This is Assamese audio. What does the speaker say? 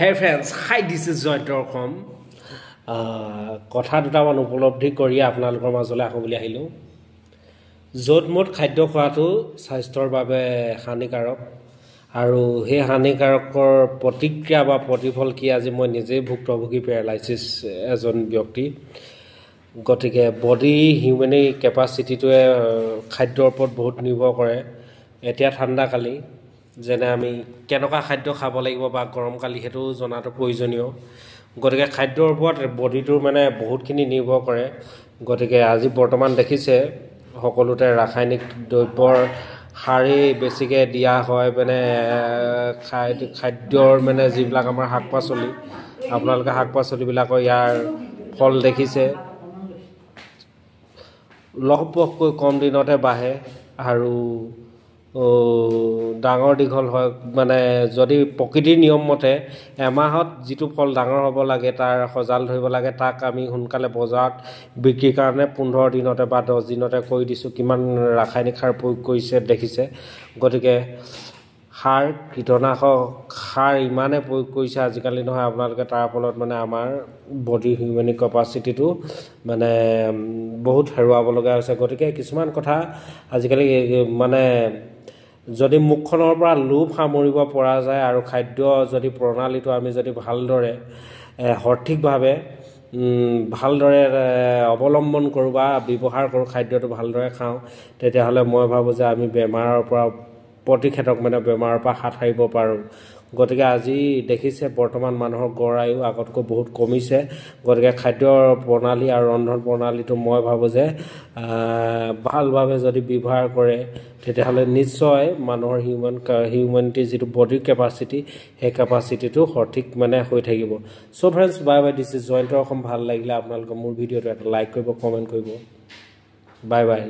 Hey friends, hi, this is Joy.com. কথা দুটামান উপলব্ধি কৰি আপোনালোকৰ মাজলৈ আহো বুলি আহিলো য'ত মোট খাদ্য খোৱাটো স্বাস্থ্যৰ বাবে হানিকাৰক আৰু সেই হানিকাৰকৰ প্ৰতিক্ৰিয়া বা প্ৰতিফল কি আজি মই নিজেই ভুক্তভোগী পেৰালাইসিস এজন ব্যক্তি গতিকে বডি হিউম্যানি ক্যাপাসিটিটোৱে খাদ্যৰ ওপৰত বহুত নিৰ্ভৰ কৰে এতিয়া ঠাণ্ডা কালি যেনে আমি কেনেকুৱা খাদ্য খাব লাগিব বা গৰম কালি হেতু জনাটো প্ৰয়োজনীয় গতিকে খাদ্যৰ ওপৰত বডিটোৰ মানে বহুতখিনি নিৰ্ভৰ কৰে গতিকে আজি বৰ্তমান দেখিছে সকলোতে ৰাসায়নিক দ্ৰব্যৰ সাৰে বেছিকে দিয়া হয় মানে খাদ্যৰ মানে যিবিলাক আমাৰ শাক-পাচলি আপোনালোকে শাক-পাচলিবিলাকৰ ইয়াৰ ফল দেখিছে লহপহকৈ কম দিনতে বাঢ়ে আৰু ডাঙৰ দীঘল হয় মানে যদি প্ৰকৃতিৰ নিয়ম মতে এমাহত যিটো ফল ডাঙৰ হ'ব লাগে তাৰ সজাল ধৰিব লাগে তাক আমি সোনকালে বজাৰত বিক্ৰীৰ কাৰণে 15 দিনতে বা 10 দিনতে কৰি দিছো কিমান ৰাসায়নিক সাৰ প্ৰয়োগ কৰিছে দেখিছে গতিকে সাৰ কীটনাশক সাৰ ইমানে প্ৰয়োগ কৰিছে আজিকালি নহয় আপোনালোকে তাৰ ফলত মানে আমাৰ বডি হিউম্যানিক ক্যাপাসিটিটো মানে বহুত হেৰুৱাব লগা হৈছে গতিকে কিছুমান কথা আজিকালি মানে যদি মুখখনৰ পৰা লোভ সামৰিব পৰা যায় আৰু খাদ্য যদি প্ৰণালীটো আমি যদি ভালদৰে সঠিকভাৱে ভালদৰে অৱলম্বন কৰো বা ব্যৱহাৰ কৰো খাদ্যটো ভালদৰে খাওঁ তেতিয়াহলে মই ভাবো যে আমি বেমাৰৰ পৰা প্ৰতিষেধক মানে বেমাৰৰ পৰা হাত সাৰিব পাৰো গতিকে আজি দেখিছে বৰ্তমান মানুহৰ গড় আয়ু আগতকৈ বহুত কমিছে গতিকে খাদ্যৰ প্ৰণালী আৰু ৰন্ধন প্ৰণালীটো মই ভাবো যে ভালভাৱে যদি ব্যৱহাৰ কৰে তেতিয়াহলে নিশ্চয় মানুহৰ হিউম্যানিটি যেটো বডি ক্যাপাসিটি সেই ক্যাপাসিটিটো সঠিক মানে হৈ থাকিব so friends bye bye this is Jayanta Assam ভাল লাগিলে আপোনালোকৰ মোৰ ভিডিওটো এটা লাইক কৰিব কমেন্ট কৰিব বাই বাই